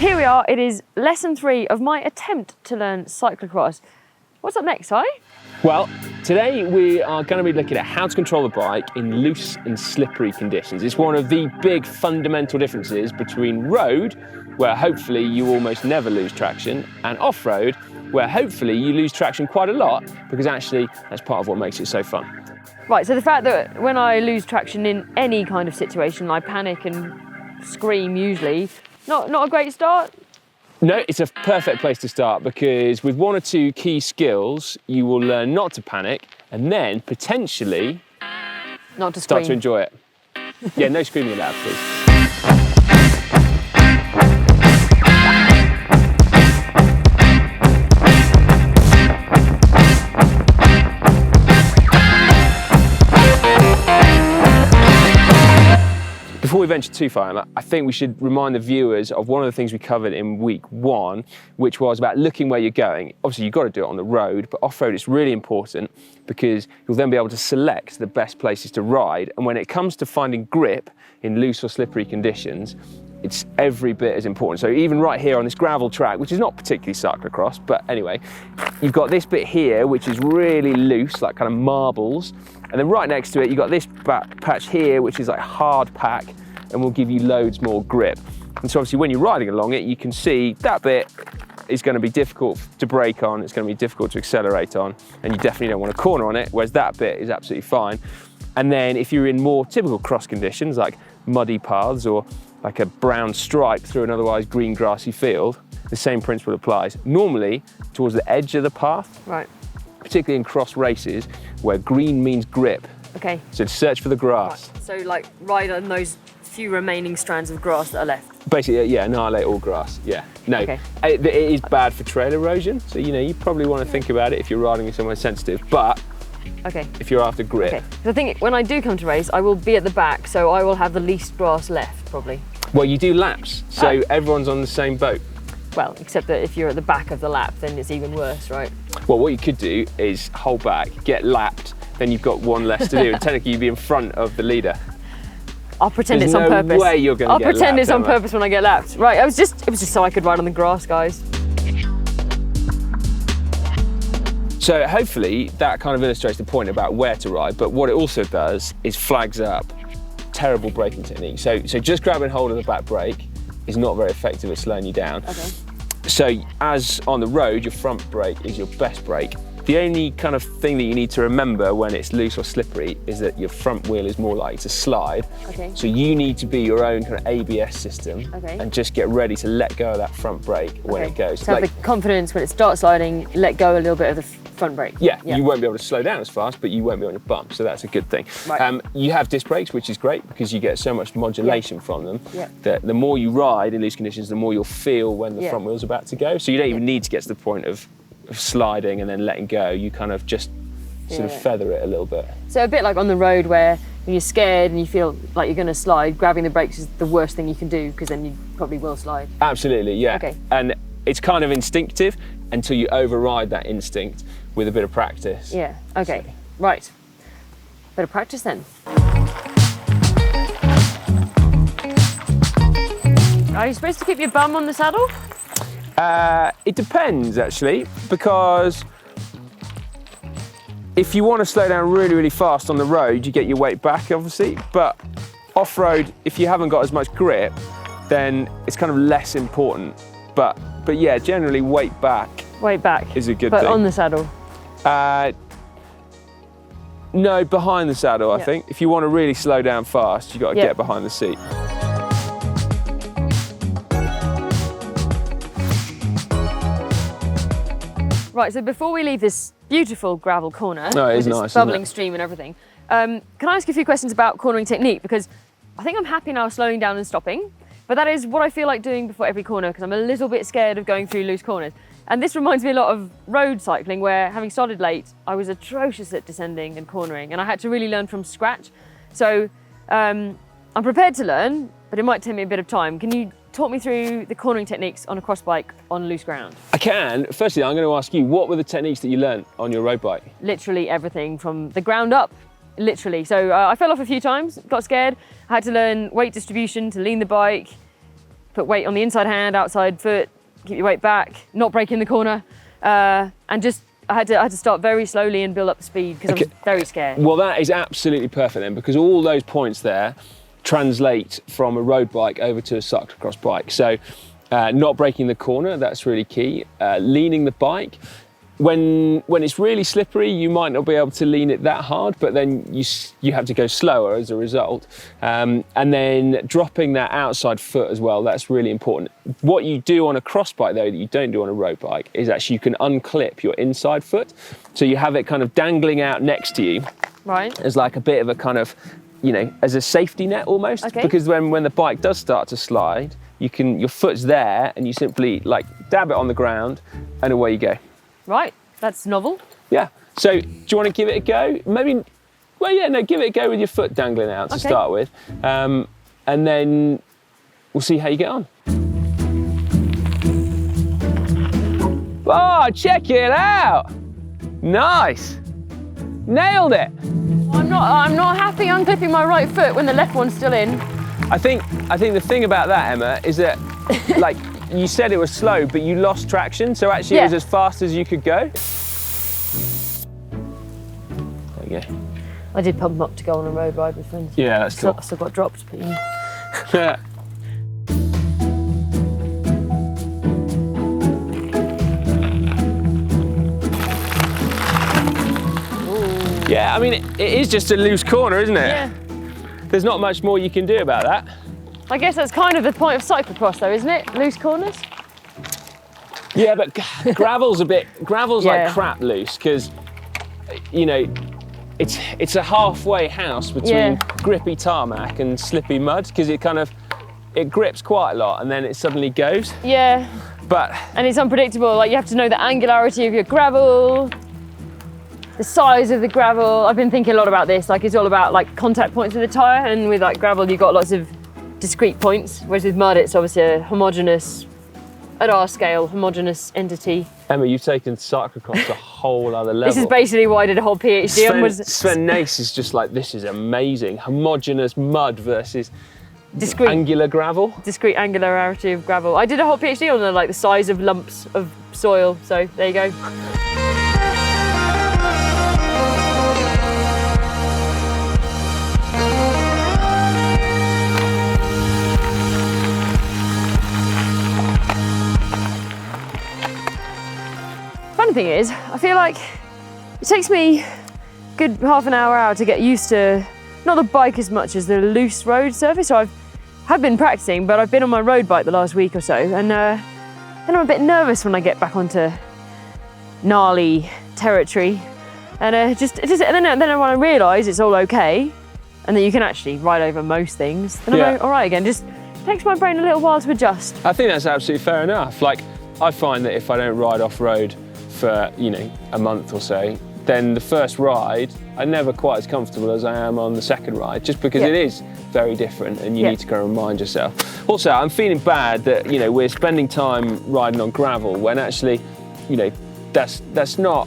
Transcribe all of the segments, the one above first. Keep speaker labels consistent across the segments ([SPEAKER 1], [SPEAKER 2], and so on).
[SPEAKER 1] Here we are, it is lesson 3 of my attempt to learn cyclocross. What's up next, Si?
[SPEAKER 2] Well, today we are going to be looking at how to control the bike in loose and slippery conditions. It's one of the big fundamental differences between road, where hopefully you almost never lose traction, and off-road, where hopefully you lose traction quite a lot, because actually that's part of what makes it so fun.
[SPEAKER 1] Right, so the fact that when I lose traction in any kind of situation, I panic and scream usually, not a great start?
[SPEAKER 2] No, it's a perfect place to start, because with 1 or 2 key skills, you will learn not to panic and then potentially
[SPEAKER 1] Not to
[SPEAKER 2] start to
[SPEAKER 1] scream.
[SPEAKER 2] enjoy it. Yeah, no screaming allowed, please. Before we venture too far, I think we should remind the viewers of one of the things we covered in week 1, which was about looking where you're going. Obviously, you've got to do it on the road, but off-road it's really important because you'll then be able to select the best places to ride. And when it comes to finding grip in loose or slippery conditions, it's every bit as important. So even right here on this gravel track, which is not particularly cyclocross, but anyway, you've got this bit here, which is really loose, like kind of marbles. And then right next to it, you've got this back patch here, which is like hard pack, and will give you loads more grip. And so obviously when you're riding along it, you can see that bit is going to be difficult to brake on, it's going to be difficult to accelerate on, and you definitely don't want to corner on it, whereas that bit is absolutely fine. And then if you're in more typical cross conditions, like muddy paths or like a brown stripe through an otherwise green grassy field, the same principle applies. Normally towards the edge of the path,
[SPEAKER 1] Right.
[SPEAKER 2] particularly in cross races where green means grip.
[SPEAKER 1] Okay.
[SPEAKER 2] So search for the grass.
[SPEAKER 1] Right. So like ride on those few remaining strands of grass that are left.
[SPEAKER 2] Basically, yeah, annihilate all grass, yeah. No,
[SPEAKER 1] Okay.
[SPEAKER 2] it is bad for trail erosion, so you probably want to think about it if you're riding in somewhere sensitive, but
[SPEAKER 1] Okay.
[SPEAKER 2] if you're after grip.
[SPEAKER 1] Okay. The thing, when I do come to race, I will be at the back, so I will have the least grass left, probably.
[SPEAKER 2] Well, you do laps, so
[SPEAKER 1] Oh.
[SPEAKER 2] everyone's on the same boat.
[SPEAKER 1] Well, except that if you're at the back of the lap, then it's even worse, right?
[SPEAKER 2] Well, what you could do is hold back, get lapped, then you've got one less to do, and technically you'd be in front of the leader.
[SPEAKER 1] I'll pretend
[SPEAKER 2] There's
[SPEAKER 1] it's on
[SPEAKER 2] no
[SPEAKER 1] purpose.
[SPEAKER 2] way you're gonna
[SPEAKER 1] I'll
[SPEAKER 2] get
[SPEAKER 1] pretend
[SPEAKER 2] lapped,
[SPEAKER 1] it's on
[SPEAKER 2] Emma.
[SPEAKER 1] purpose when I get lapped. Right, it was just so I could ride on the grass, guys.
[SPEAKER 2] So hopefully that kind of illustrates the point about where to ride, but what it also does is flags up terrible braking technique. So just grabbing hold of the back brake is not very effective at slowing you down.
[SPEAKER 1] Okay.
[SPEAKER 2] So as on the road, your front brake is your best brake. The only kind of thing that you need to remember when it's loose or slippery is that your front wheel is more likely to slide.
[SPEAKER 1] Okay.
[SPEAKER 2] So you need to be your own kind of ABS system,
[SPEAKER 1] Okay.
[SPEAKER 2] and just get ready to let go of that front brake when it goes.
[SPEAKER 1] So have the confidence when it starts sliding, let go a little bit of the front brake.
[SPEAKER 2] Yeah, you won't be able to slow down as fast, but you won't be on your bump, so that's a good thing.
[SPEAKER 1] Right.
[SPEAKER 2] You have disc brakes, which is great because you get so much modulation from them.
[SPEAKER 1] Yeah.
[SPEAKER 2] That the more you ride in these conditions, the more you'll feel when the front wheel's about to go. So you don't even need to get to the point of sliding and then letting go. You kind of just sort of feather it a little bit.
[SPEAKER 1] So a bit like on the road where when you're scared and you feel like you're going to slide, grabbing the brakes is the worst thing you can do because then you probably will slide.
[SPEAKER 2] Absolutely, yeah.
[SPEAKER 1] Okay.
[SPEAKER 2] And it's kind of instinctive until you override that instinct with a bit of practice.
[SPEAKER 1] Yeah, okay, right. Better practice then. Are you supposed to keep your bum on the saddle?
[SPEAKER 2] It depends actually, because if you want to slow down really, really fast on the road, you get your weight back obviously, but off-road, if you haven't got as much grip, then it's kind of less important. But yeah, generally weight back.
[SPEAKER 1] Weight back.
[SPEAKER 2] Is a good
[SPEAKER 1] but
[SPEAKER 2] thing.
[SPEAKER 1] But on the saddle?
[SPEAKER 2] No, behind the saddle, I think. If you want to really slow down fast, you've got to get behind the seat.
[SPEAKER 1] Right, so before we leave this beautiful gravel corner,
[SPEAKER 2] it is
[SPEAKER 1] with
[SPEAKER 2] nice,
[SPEAKER 1] its bubbling
[SPEAKER 2] isn't it?
[SPEAKER 1] stream and everything, can I ask you a few questions about cornering technique? Because I think I'm happy now slowing down and stopping, but that is what I feel like doing before every corner because I'm a little bit scared of going through loose corners. And this reminds me a lot of road cycling where, having started late, I was atrocious at descending and cornering and I had to really learn from scratch. So I'm prepared to learn, but it might take me a bit of time. Can you talk me through the cornering techniques on a cross bike on loose ground?
[SPEAKER 2] I can. Firstly, I'm going to ask you, what were the techniques that you learnt on your road bike?
[SPEAKER 1] Literally everything from the ground up, literally. So I fell off a few times, got scared. I had to learn weight distribution to lean the bike. put weight on the inside hand, outside foot, keep your weight back, not break in the corner, and just I had to start very slowly and build up the speed because I was very scared.
[SPEAKER 2] Well, that is absolutely perfect then, because all those points there translate from a road bike over to a cyclocross bike. So not breaking the corner, that's really key. Leaning the bike. When it's really slippery, you might not be able to lean it that hard, but then you have to go slower as a result. And then dropping that outside foot as well, that's really important. What you do on a cross bike though, that you don't do on a road bike, is actually you can unclip your inside foot. So you have it kind of dangling out next to you.
[SPEAKER 1] Right.
[SPEAKER 2] As like a bit of a kind of, you know, as a safety net almost.
[SPEAKER 1] Okay.
[SPEAKER 2] Because when the bike does start to slide, your foot's there and you simply like dab it on the ground and away you go.
[SPEAKER 1] Right, that's novel.
[SPEAKER 2] Yeah. So do you want to give it a go? Maybe, well, yeah, no, give it a go with your foot dangling out to start with. And then we'll see how you get on. Oh, check it out. Nice. Nailed it.
[SPEAKER 1] I'm not happy unclipping my right foot when the left one's still in.
[SPEAKER 2] I think the thing about that, Emma, is that like you said it was slow, but you lost traction, so actually it was as fast as you could go. There you go.
[SPEAKER 1] I did pump up to go on a road ride with friends.
[SPEAKER 2] Yeah, that's cool.
[SPEAKER 1] I still got dropped, but yeah.
[SPEAKER 2] Yeah, I mean, it is just a loose corner, isn't it?
[SPEAKER 1] Yeah.
[SPEAKER 2] There's not much more you can do about that.
[SPEAKER 1] I guess that's kind of the point of cyclocross though, isn't it? Loose corners?
[SPEAKER 2] Yeah, but gravel's like crap loose, because, you know, it's a halfway house between grippy tarmac and slippy mud, because it grips quite a lot and then it suddenly goes.
[SPEAKER 1] Yeah.
[SPEAKER 2] And
[SPEAKER 1] it's unpredictable, like you have to know the angularity of your gravel, the size of the gravel. I've been thinking a lot about this, like it's all about like contact points with the tyre, and with like gravel you've got lots of discrete points, whereas with mud it's obviously a homogeneous, at our scale, homogeneous entity.
[SPEAKER 2] Emma, you've taken cyclocross to a whole other level.
[SPEAKER 1] This is basically what I did a whole PhD on.
[SPEAKER 2] Sven Nace is just like, this is amazing. Homogeneous mud versus
[SPEAKER 1] discrete
[SPEAKER 2] angular gravel.
[SPEAKER 1] Discrete angularity of gravel. I did a whole PhD on like the size of lumps of soil, so there you go. Funny thing is, I feel like it takes me a good half an hour to get used to, not the bike as much as the loose road surface. So have been practicing, but I've been on my road bike the last week or so, and then I'm a bit nervous when I get back onto gnarly territory. And then when I realise it's all okay, and that you can actually ride over most things, then I'm all right again. Just takes my brain a little while to adjust.
[SPEAKER 2] I think that's absolutely fair enough. Like, I find that if I don't ride off-road for, you know, a month or so, then the first ride, I'm never quite as comfortable as I am on the second ride, just because it is very different and you need to kind of remind yourself. Also, I'm feeling bad that, you know, we're spending time riding on gravel when actually, you know, that's not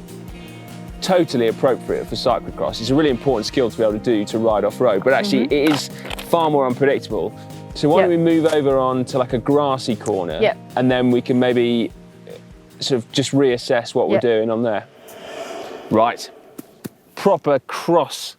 [SPEAKER 2] totally appropriate for cyclocross. It's a really important skill to be able to do, to ride off-road, but actually it is far more unpredictable. So why don't we move over on to like a grassy corner, and then we can maybe sort of just reassess what we're doing on there. Right, proper cross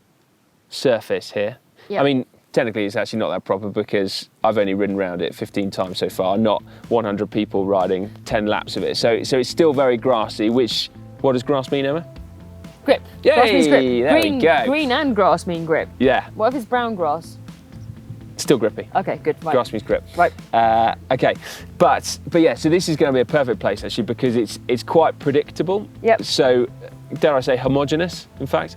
[SPEAKER 2] surface here. I mean, technically it's actually not that proper because I've only ridden around it 15 times so far, not 100 people riding 10 laps of it. So it's still very grassy, which, what does grass mean, Emma?
[SPEAKER 1] Grip.
[SPEAKER 2] Yay,
[SPEAKER 1] grass means grip.
[SPEAKER 2] There we go.
[SPEAKER 1] Green and grass mean grip.
[SPEAKER 2] Yeah.
[SPEAKER 1] What if it's brown grass?
[SPEAKER 2] Still grippy.
[SPEAKER 1] Okay, good. Right.
[SPEAKER 2] Grass means grip.
[SPEAKER 1] Right.
[SPEAKER 2] Okay, but yeah, so this is going to be a perfect place actually because it's quite predictable.
[SPEAKER 1] Yep.
[SPEAKER 2] So, dare I say, homogeneous, in fact.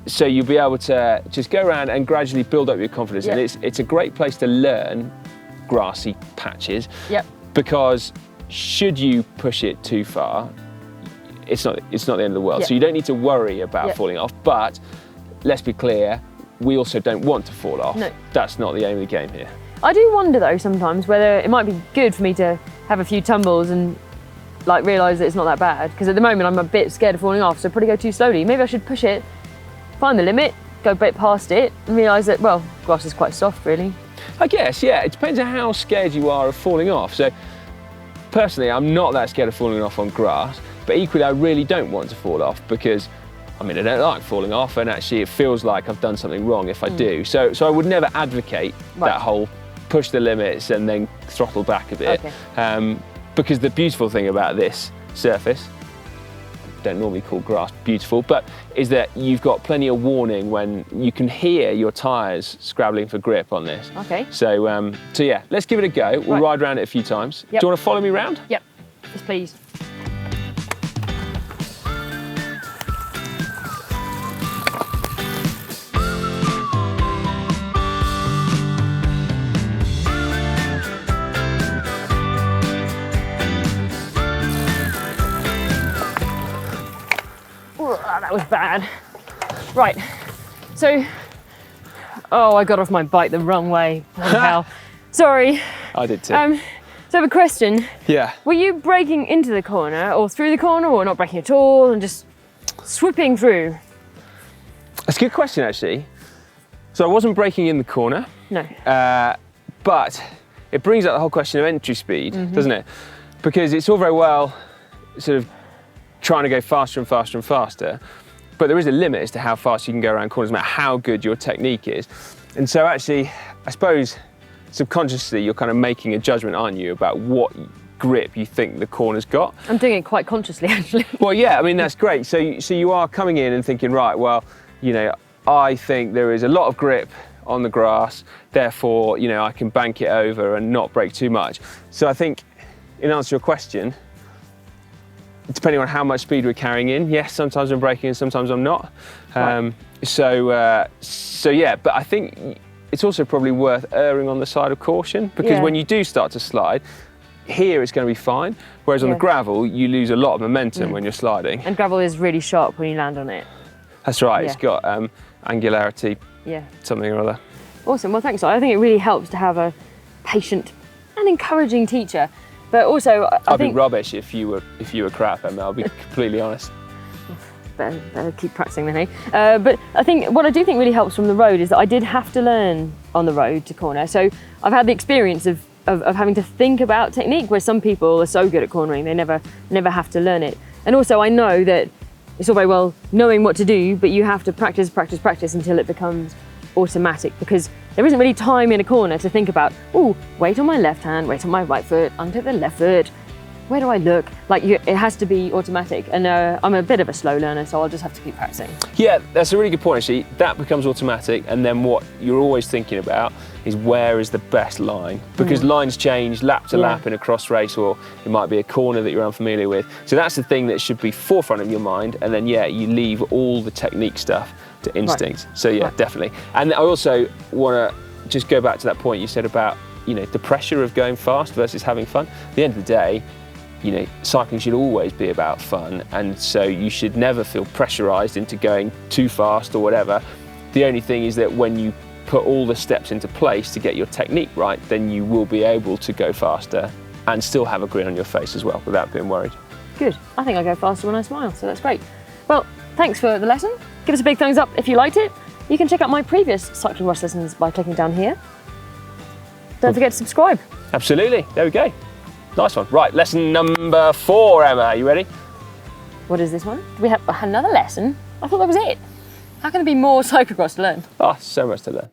[SPEAKER 2] So you'll be able to just go around and gradually build up your confidence, and it's a great place to learn grassy patches.
[SPEAKER 1] Yep.
[SPEAKER 2] Because should you push it too far, it's not the end of the world. So you don't need to worry about falling off. But let's be clear, we also don't want to fall off.
[SPEAKER 1] No.
[SPEAKER 2] That's not the aim of the game here.
[SPEAKER 1] I do wonder though sometimes whether it might be good for me to have a few tumbles and like realise that it's not that bad, because at the moment I'm a bit scared of falling off, so probably go too slowly. Maybe I should push it, find the limit, go a bit past it and realise that, well, grass is quite soft really.
[SPEAKER 2] I guess, yeah. It depends on how scared you are of falling off. So personally, I'm not that scared of falling off on grass, but equally I really don't want to fall off because, I mean, I don't like falling off, and actually it feels like I've done something wrong if I do. So I would never advocate that whole push the limits and then throttle back a bit. Okay. Because the beautiful thing about this surface, don't normally call grass beautiful, but is that you've got plenty of warning when you can hear your tyres scrabbling for grip on this.
[SPEAKER 1] Okay.
[SPEAKER 2] So yeah, let's give it a go. We'll ride around it a few times.
[SPEAKER 1] Yep.
[SPEAKER 2] Do you want to follow me around?
[SPEAKER 1] Yep, yes please. That was bad. Right, so, oh, I got off my bike the wrong way. Bloody hell. Sorry.
[SPEAKER 2] I did too.
[SPEAKER 1] So I have a question.
[SPEAKER 2] Yeah.
[SPEAKER 1] Were you braking into the corner or through the corner, or not braking at all and just swooping through?
[SPEAKER 2] That's a good question, actually. So I wasn't braking in the corner.
[SPEAKER 1] No.
[SPEAKER 2] But it brings up the whole question of entry speed, doesn't it? Because it's all very well sort of trying to go faster and faster and faster, but there is a limit as to how fast you can go around corners, no matter how good your technique is. And so actually, I suppose subconsciously you're kind of making a judgment, aren't you, about what grip you think the corner's got.
[SPEAKER 1] I'm doing it quite consciously, actually.
[SPEAKER 2] Well, yeah, I mean, that's great. So you are coming in and thinking, right, well, you know, I think there is a lot of grip on the grass, therefore, you know, I can bank it over and not brake too much. So I think, in answer to your question, depending on how much speed we're carrying in, yes, sometimes I'm braking and sometimes I'm not. So yeah, but I think it's also probably worth erring on the side of caution, because when you do start to slide, here it's going to be fine, whereas on the gravel you lose a lot of momentum when you're sliding.
[SPEAKER 1] And gravel is really sharp when you land on it.
[SPEAKER 2] That's right, it's got angularity, something or other.
[SPEAKER 1] Awesome, well thanks. I think it really helps to have a patient and encouraging teacher. But also, I think
[SPEAKER 2] I'd be rubbish if you were crap, Emma. I'll be completely honest.
[SPEAKER 1] Better keep practicing then, hey? But I think what I do think really helps from the road is that I did have to learn on the road to corner. So I've had the experience of having to think about technique, where some people are so good at cornering they never have to learn it. And also I know that it's all very well knowing what to do, but you have to practice until it becomes automatic, because there isn't really time in a corner to think about, oh, weight on my left hand, weight on my right foot, unclip the left foot, where do I look? Like, it has to be automatic, and I'm a bit of a slow learner, so I'll just have to keep practicing. Yeah,
[SPEAKER 2] that's a really good point, actually. That becomes automatic, and then what you're always thinking about is where is the best line, because lines change lap to lap in a cross race, or it might be a corner that you're unfamiliar with. So that's the thing that should be forefront of your mind, and then you leave all the technique stuff to instinct. So definitely. And I also want to just go back to that point you said about, you know, the pressure of going fast versus having fun. At the end of the day, you know, cycling should always be about fun, and so you should never feel pressurized into going too fast or whatever. The only thing is that when you put all the steps into place to get your technique right, then you will be able to go faster and still have a grin on your face as well without being worried. Good.
[SPEAKER 1] I think I go faster when I smile, so that's great. Well, thanks for the lesson. Give us a big thumbs up if you liked it. You can check out my previous Cyclocross lessons by clicking down here. Don't forget to subscribe.
[SPEAKER 2] Absolutely. There we go. Nice one. Right, lesson number 4, Emma. Are you ready?
[SPEAKER 1] What is this one? Do we have another lesson? I thought that was it. How can there be more cyclocross to learn?
[SPEAKER 2] Oh, so much to learn.